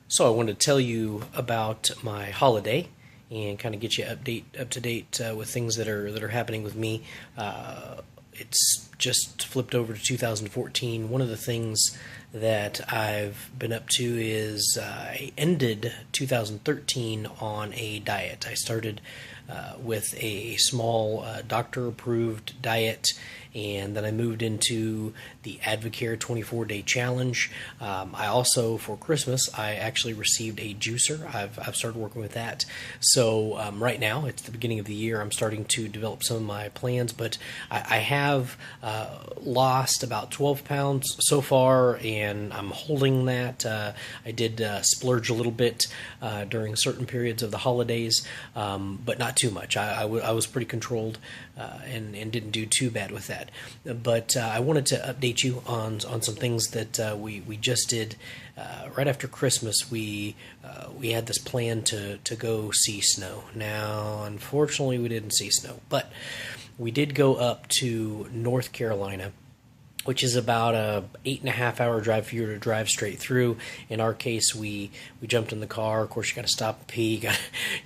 So I wanted to tell you about my holiday and kind of get you up to date with things that are happening with me. It's just flipped over to 2014. One of the things that I've been up to is I ended 2013 on a diet. I started with a small doctor-approved diet, and then I moved into the Advocare 24-day challenge. I also, for Christmas, I actually received a juicer. I've started working with that. So right now, it's the beginning of the year. I'm starting to develop some of my plans, but I have lost about 12 pounds so far, and I'm holding that. I did splurge a little bit during certain periods of the holidays, but not too much. I was pretty controlled and didn't do too bad with that. But I wanted to update you on some things that we just did right after Christmas. We had this plan to go see snow. Now, unfortunately, we didn't see snow, but we did go up to North Carolina, which is about a 8.5 hour drive for you to drive straight through. In our case, we jumped in the car. Of course, you got to stop and pee.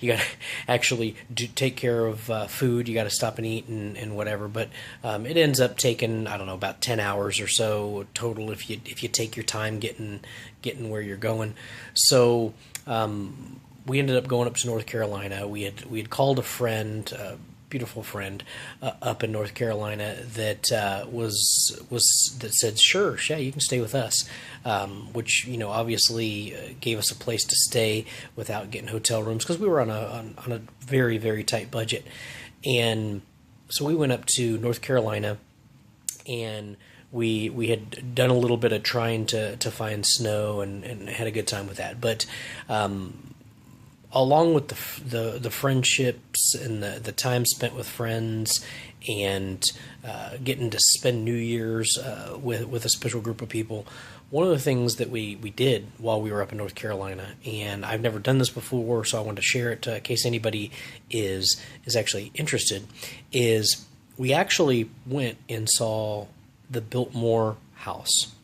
You got to actually take care of food. You got to stop and eat and whatever. But it ends up taking, I don't know, about 10 hours or so total if you take your time getting where you're going. So we ended up going up to North Carolina. We had called a friend. Beautiful friend up in North Carolina that that said, sure, yeah, you can stay with us, which obviously gave us a place to stay without getting hotel rooms because we were on a very, very tight budget. And so we went up to North Carolina, and we had done a little bit of trying to find snow and had a good time with that. But along with the friendships and the time spent with friends and getting to spend New Year's with a special group of people, one of the things that we did while we were up in North Carolina, and I've never done this before, so I wanted to share it in case anybody is actually interested, is we actually went and saw the Biltmore house.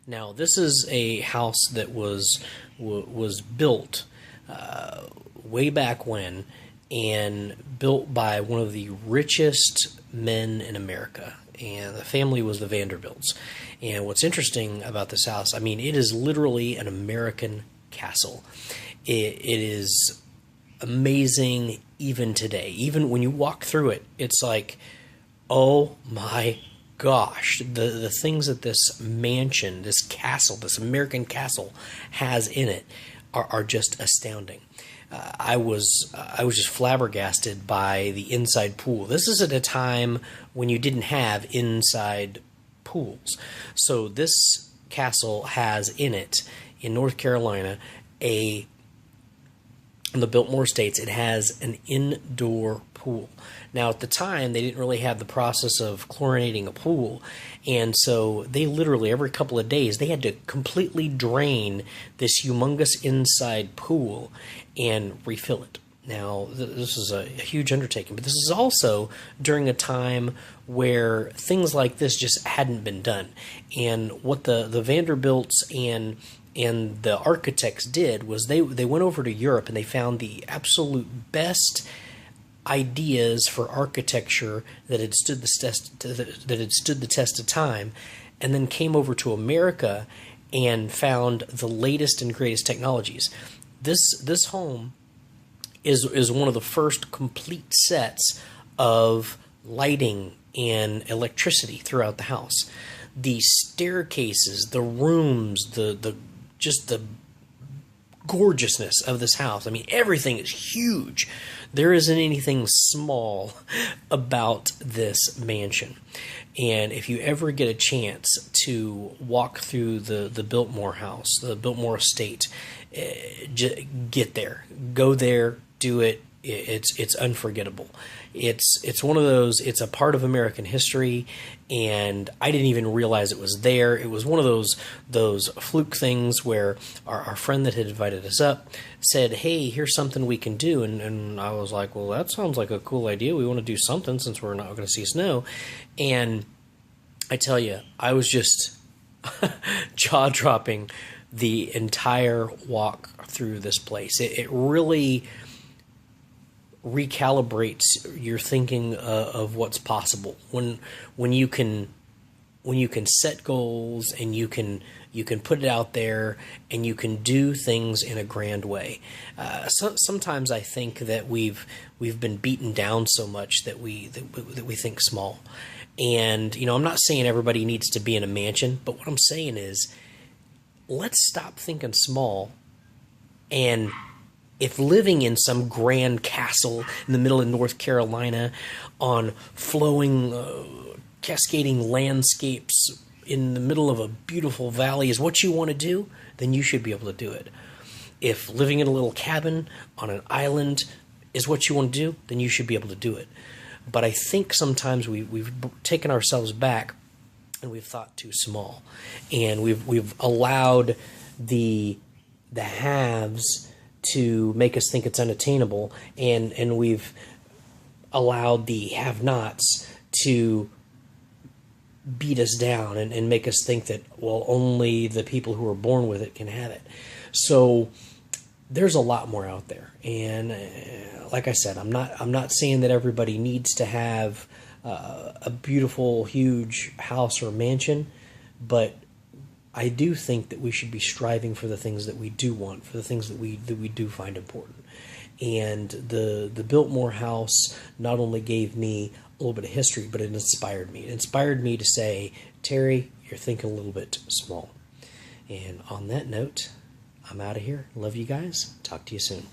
Now, this is a house that was built way back when, and built by one of the richest men in America, and the family was the Vanderbilts. And what's interesting about this house, I mean, it is literally an American castle. It is amazing even today. Even when you walk through it, it's like, oh my gosh, the things that this mansion, this castle, this American castle has in it are just astounding. I was just flabbergasted by the inside pool. This is at a time when you didn't have inside pools. So this castle has in it, in North Carolina, in the Biltmore Estates, it has an indoor pool. Now, at the time, they didn't really have the process of chlorinating a pool, and so they literally, every couple of days, they had to completely drain this humongous inside pool and refill it. Now, this is a huge undertaking, but this is also during a time where things like this just hadn't been done. And what the Vanderbilts and the architects did was they went over to Europe and they found the absolute best ideas for architecture that had stood the test of time, and then came over to America and found the latest and greatest technologies. This home is one of the first complete sets of lighting and electricity throughout the house. The staircases, the rooms, the gorgeousness of this house. I mean, everything is huge. There isn't anything small about this mansion. And if you ever get a chance to walk through the Biltmore house, the Biltmore Estate, get there. Go there, do it. It's unforgettable. It's one of those, it's a part of American history, and I didn't even realize it was there. It was one of those fluke things where our friend that had invited us up said, hey, here's something we can do, and I was like, well, that sounds like a cool idea. We want to do something since we're not going to see snow. And I tell you, I was just jaw-dropping the entire walk through this place. It really recalibrates your thinking of what's possible when you can set goals and you can put it out there and you can do things in a grand way. Sometimes I think that we've been beaten down so much that we think small. And I'm not saying everybody needs to be in a mansion, but what I'm saying is, let's stop thinking small. And if living in some grand castle in the middle of North Carolina on flowing, cascading landscapes in the middle of a beautiful valley is what you want to do, then you should be able to do it. If living in a little cabin on an island is what you want to do, then you should be able to do it. But I think sometimes we've taken ourselves back and we've thought too small, and we've allowed the haves to make us think it's unattainable, and we've allowed the have-nots to beat us down and make us think that, well, only the people who are born with it can have it. So there's a lot more out there, and like I said, I'm not saying that everybody needs to have a beautiful, huge house or mansion, but I do think that we should be striving for the things that we do want, for the things that we do find important. And the Biltmore house not only gave me a little bit of history, but it inspired me. It inspired me to say, Terry, you're thinking a little bit small. And on that note, I'm out of here. Love you guys. Talk to you soon.